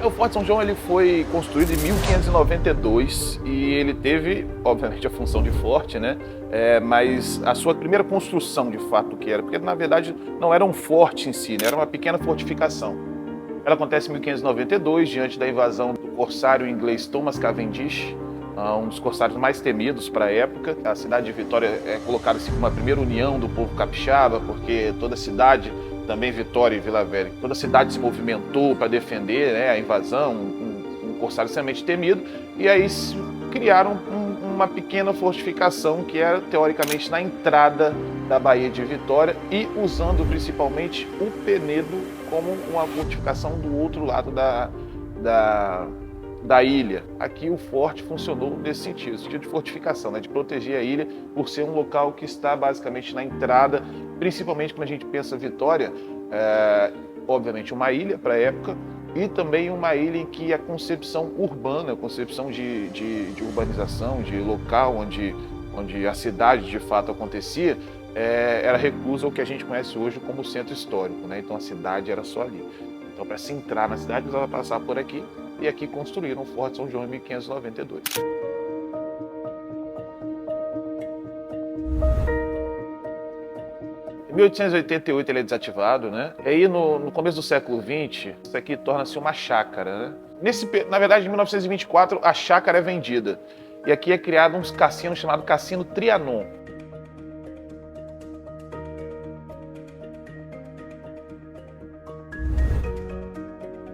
O Forte São João ele foi construído em 1592 e ele teve, obviamente, a função de forte, né? Mas a sua primeira construção, de fato, que era, porque na verdade não era um forte em si, né? Era uma pequena fortificação. Ela acontece em 1592, diante da invasão do corsário inglês Thomas Cavendish, um dos corsários mais temidos para a época. A cidade de Vitória é colocada assim como a primeira união do povo capixaba, porque toda a cidade, também Vitória e Vila Velha, toda a cidade se movimentou para defender, né, a invasão, um corsário extremamente temido, e aí criaram uma pequena fortificação que era teoricamente na entrada da Baía de Vitória e usando principalmente o Penedo como uma fortificação do outro lado da ilha. Aqui o forte funcionou nesse sentido de fortificação, né, de proteger a ilha por ser um local que está basicamente na entrada, principalmente quando a gente pensa Vitória, obviamente uma ilha para a época, e também uma ilha em que a concepção urbana, a concepção de urbanização, de local onde a cidade de fato acontecia, era reclusa ao que a gente conhece hoje como centro histórico, né? Então a cidade era só ali. Então para se entrar na cidade precisava passar por aqui, e aqui construíram o Forte São João em 1592. Em 1888 ele é desativado, né? E aí no começo do século XX, isso aqui torna-se uma chácara, né? Na verdade, em 1924, a chácara é vendida. E aqui é criado um cassino chamado Cassino Trianon.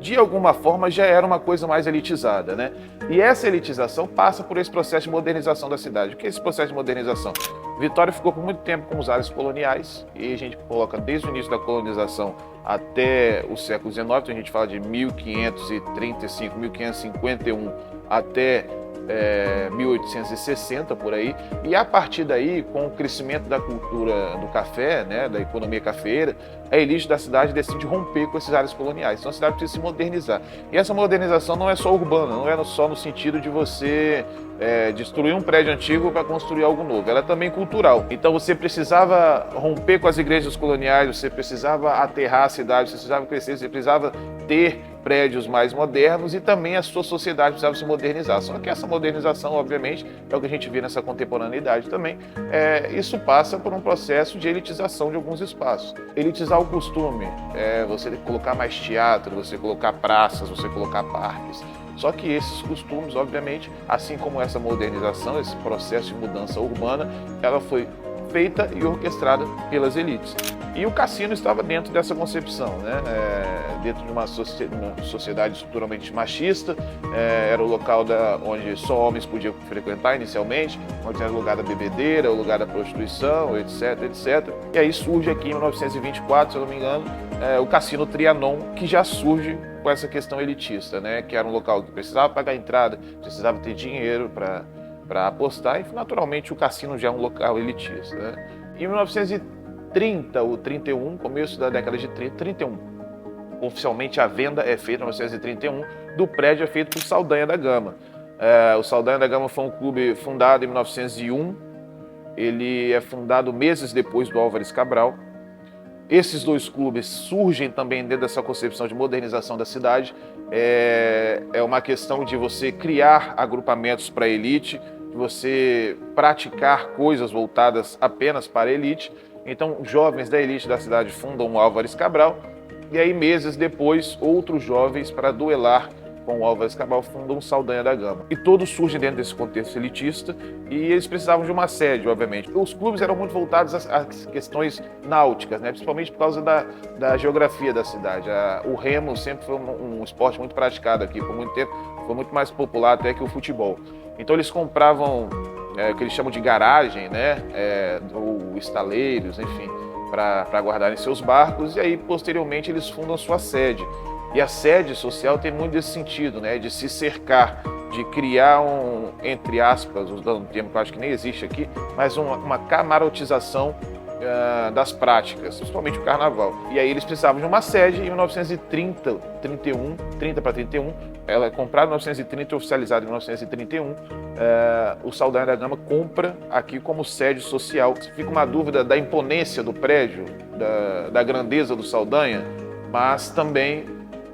De alguma forma já era uma coisa mais elitizada, né? E essa elitização passa por esse processo de modernização da cidade. O que é esse processo de modernização? Vitória ficou por muito tempo com os ares coloniais, e a gente coloca desde o início da colonização até o século XIX, então a gente fala de 1535, 1551 até 1860 por aí, e a partir daí, com o crescimento da cultura do café, né, da economia cafeeira, a elite da cidade decide romper com esses áreas coloniais. Então a cidade precisa se modernizar. E essa modernização não é só urbana, não é só no sentido de você destruir um prédio antigo para construir algo novo, ela é também cultural. Então você precisava romper com as igrejas coloniais, você precisava aterrar a cidade, você precisava crescer, você precisava ter prédios mais modernos, e também a sua sociedade precisava se modernizar. Só que essa modernização, obviamente, é o que a gente vê nessa contemporaneidade também, isso passa por um processo de elitização de alguns espaços. Elitizar o costume, você colocar mais teatro, você colocar praças, você colocar parques. Só que esses costumes, obviamente, assim como essa modernização, esse processo de mudança urbana, ela foi feita e orquestrada pelas elites. E o cassino estava dentro dessa concepção, né? Dentro de uma sociedade estruturalmente machista, era o local onde só homens podiam frequentar inicialmente, onde era o lugar da bebedeira, o lugar da prostituição, etc, etc. E aí surge aqui em 1924, se eu não me engano, o Cassino Trianon, que já surge com essa questão elitista, né? Que era um local que precisava pagar entrada, precisava ter dinheiro para apostar, e naturalmente o cassino já é um local elitista, né? Em 1930 ou 31, começo da década de 31, oficialmente a venda é feita em 1931, do prédio é feito por Saldanha da Gama. O Saldanha da Gama foi um clube fundado em 1901, ele é fundado meses depois do Álvares Cabral. Esses dois clubes surgem também dentro dessa concepção de modernização da cidade. É uma questão de você criar agrupamentos para a elite, de você praticar coisas voltadas apenas para a elite. Então, jovens da elite da cidade fundam o Álvares Cabral, e aí meses depois, outros jovens, para duelar com o Álvares Cabral, fundam o Saldanha da Gama. E todos surgem dentro desse contexto elitista, e eles precisavam de uma sede, obviamente. Os clubes eram muito voltados às questões náuticas, né? Principalmente por causa da geografia da cidade. O remo sempre foi um esporte muito praticado aqui, por muito tempo, foi muito mais popular até que o futebol. Então eles compravam o que eles chamam de garagem, né? Ou estaleiros, enfim, para guardarem seus barcos, e aí posteriormente eles fundam sua sede. E a sede social tem muito desse sentido, né? De se cercar, de criar entre aspas, usando um termo que eu acho que nem existe aqui, mas uma camarotização das práticas, principalmente o carnaval. E aí eles precisavam de uma sede em 1930, 30 para 31, ela é comprada em 1930 e oficializada em 1931, o Saldanha da Gama compra aqui como sede social. Fica uma dúvida da imponência do prédio, da grandeza do Saldanha, mas também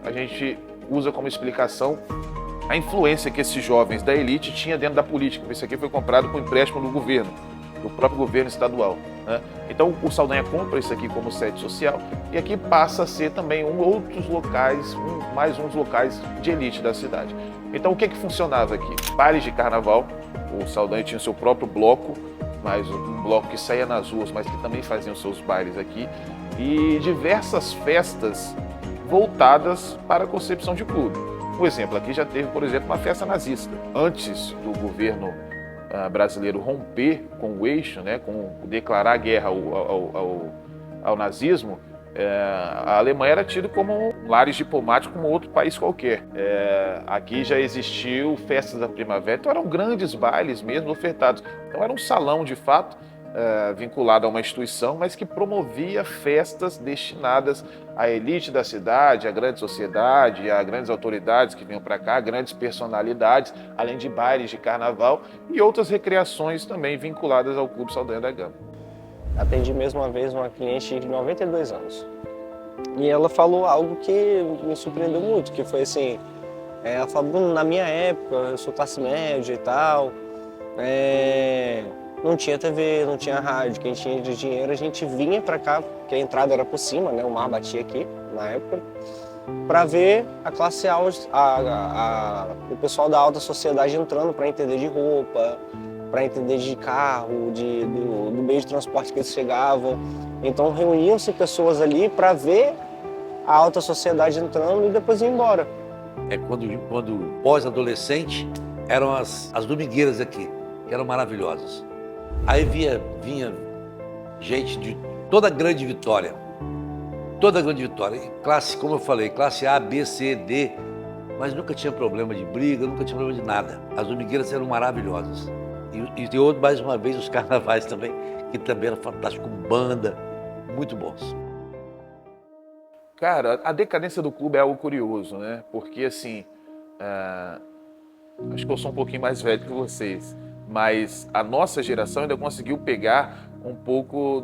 a gente usa como explicação a influência que esses jovens da elite tinham dentro da política. Isso aqui foi comprado com empréstimo do governo, do próprio governo estadual, né? Então o Saldanha compra isso aqui como sede social e aqui passa a ser também outros locais, mais uns locais de elite da cidade. Então o que funcionava aqui? Bailes de carnaval, o Saldanha tinha o seu próprio bloco, mas um bloco que saía nas ruas, mas que também fazia os seus bailes aqui, e diversas festas voltadas para a concepção de clube. Um exemplo, aqui já teve, por exemplo, uma festa nazista. Antes do governo brasileiro romper com o eixo, né, com declarar guerra ao nazismo, a Alemanha era tida como lares diplomáticos como outro país qualquer. Aqui já existiu festas da primavera, então eram grandes bailes mesmo ofertados. Então era um salão, de fato, vinculado a uma instituição, mas que promovia festas destinadas à elite da cidade, à grande sociedade, a grandes autoridades que vinham para cá, grandes personalidades, além de bailes de carnaval e outras recreações também vinculadas ao Clube Saldanha da Gama. Atendi mesmo uma vez uma cliente de 92 anos e ela falou algo que me surpreendeu muito, que foi assim, ela falou: Bruno, na minha época, eu sou classe média e tal, não tinha TV, não tinha rádio, quem tinha de dinheiro a gente vinha para cá, porque a entrada era por cima, né? O mar batia aqui na época, para ver a classe alta, o pessoal da alta sociedade entrando para entender de roupa, para entender de carro, do meio de transporte que eles chegavam. Então reuniam-se pessoas ali para ver a alta sociedade entrando e depois ir embora. Quando pós-adolescente, eram as domingueiras aqui, que eram maravilhosas. Aí vinha gente de toda a Grande Vitória, classe, como eu falei, classe A, B, C, D, mas nunca tinha problema de briga, nunca tinha problema de nada. As domingueiras eram maravilhosas. E outro, mais uma vez, os carnavais também, que também eram fantásticos, com banda, muito bons. Cara, a decadência do clube é algo curioso, né? Porque, assim, acho que eu sou um pouquinho mais velho que vocês, mas a nossa geração ainda conseguiu pegar um pouco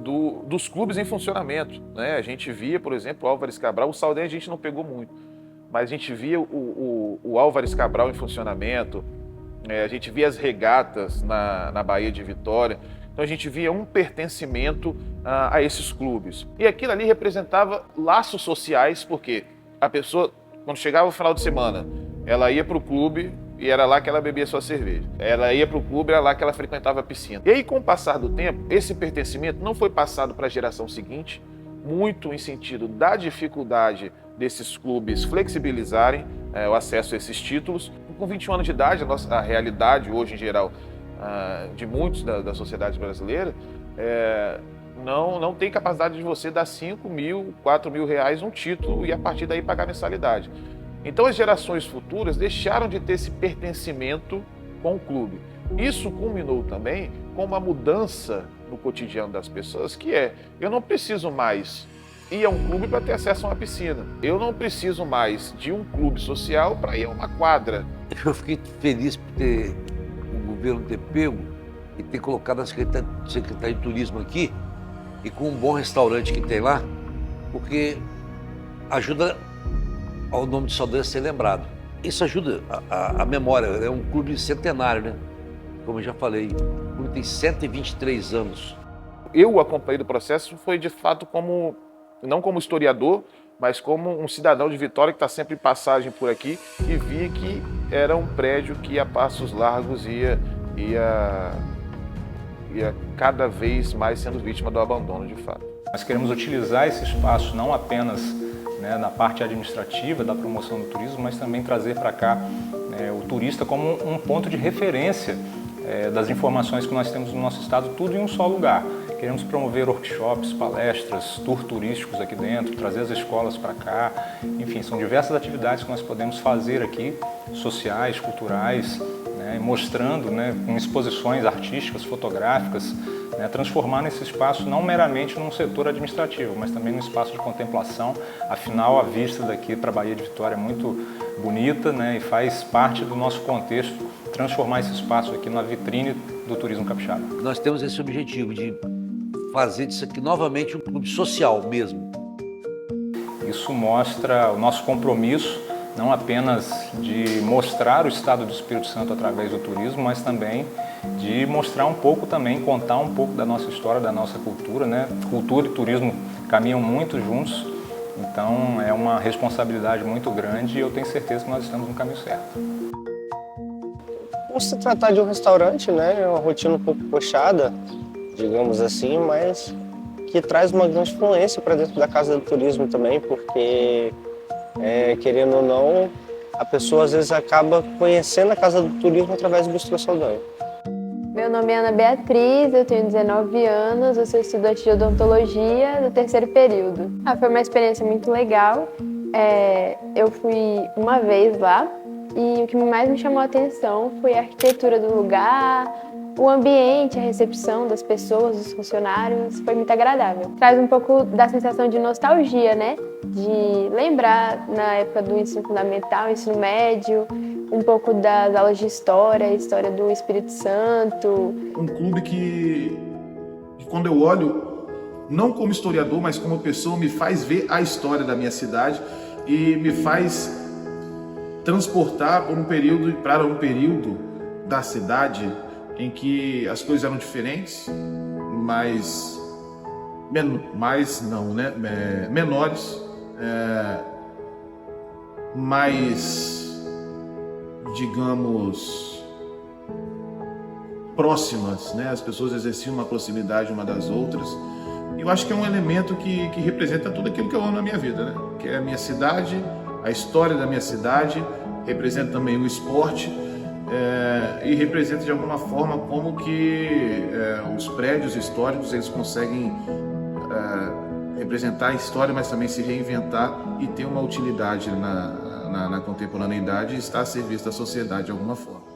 dos clubes em funcionamento, né? A gente via, por exemplo, o Álvares Cabral, o Saldanha a gente não pegou muito, mas a gente via o Álvares Cabral em funcionamento, a gente via as regatas na Baía de Vitória, então a gente via um pertencimento a esses clubes. E aquilo ali representava laços sociais, porque a pessoa, quando chegava o final de semana, ela ia para o clube e era lá que ela bebia sua cerveja. Ela ia para o clube, era lá que ela frequentava a piscina. E aí, com o passar do tempo, esse pertencimento não foi passado para a geração seguinte, muito em sentido da dificuldade desses clubes flexibilizarem o acesso a esses títulos. Com 21 anos de idade, a realidade hoje em geral de muitos da sociedade brasileira não tem capacidade de você dar 5 mil, 4 mil reais um título e a partir daí pagar mensalidade. Então as gerações futuras deixaram de ter esse pertencimento com o clube. Isso culminou também com uma mudança no cotidiano das pessoas, que eu não preciso mais ir a um clube para ter acesso a uma piscina. Eu não preciso mais de um clube social para ir a uma quadra. Eu fiquei feliz por ter o governo ter pego e ter colocado a Secretaria de Turismo aqui e com um bom restaurante que tem lá, porque ajuda ao nome de Saldanha ser lembrado. Isso ajuda a memória, é um clube centenário, né? Como eu já falei, o clube tem 123 anos. Eu acompanhei do processo, foi de fato não como historiador, mas como um cidadão de Vitória que está sempre em passagem por aqui e via que era um prédio que a passos largos ia cada vez mais sendo vítima do abandono, de fato. Nós queremos utilizar esse espaço não apenas na parte administrativa da promoção do turismo, mas também trazer para cá o turista como um ponto de referência das informações que nós temos no nosso estado, tudo em um só lugar. Queremos promover workshops, palestras, tours turísticos aqui dentro, trazer as escolas para cá, enfim, são diversas atividades que nós podemos fazer aqui, sociais, culturais, mostrando, com exposições artísticas, fotográficas, transformar esse espaço não meramente num setor administrativo, mas também num espaço de contemplação. Afinal, a vista daqui para a Baía de Vitória é muito bonita, e faz parte do nosso contexto transformar esse espaço aqui na vitrine do turismo capixaba. Nós temos esse objetivo de fazer disso aqui novamente um clube social mesmo. Isso mostra o nosso compromisso não apenas de mostrar o estado do Espírito Santo através do turismo, mas também de mostrar um pouco também, contar um pouco da nossa história, da nossa cultura, né? Cultura e turismo caminham muito juntos, então é uma responsabilidade muito grande e eu tenho certeza que nós estamos no caminho certo. Por se tratar de um restaurante, né, é uma rotina um pouco puxada, digamos assim, mas que traz uma grande influência para dentro da Casa do Turismo também, porque, querendo ou não, a pessoa às vezes acaba conhecendo a Casa do Turismo através do Bistrô Saldanha. Meu nome é Ana Beatriz, eu tenho 19 anos, eu sou estudante de odontologia do 3º período. Foi uma experiência muito legal. Eu fui uma vez lá e o que mais me chamou a atenção foi a arquitetura do lugar, o ambiente, a recepção das pessoas, dos funcionários, foi muito agradável. Traz um pouco da sensação de nostalgia, né? De lembrar na época do ensino fundamental, ensino médio, um pouco das aulas de história do Espírito Santo. Um clube que quando eu olho, não como historiador, mas como pessoa, me faz ver a história da minha cidade e me faz transportar para um período da cidade em que as coisas eram diferentes, menores, mais, digamos, próximas, né? As pessoas exerciam uma proximidade uma das outras. E eu acho que é um elemento que representa tudo aquilo que eu amo na minha vida, né? Que é a minha cidade, a história da minha cidade, representa também o esporte, e representa de alguma forma como que os prédios históricos eles conseguem representar a história, mas também se reinventar e ter uma utilidade na contemporaneidade e estar a serviço da sociedade de alguma forma.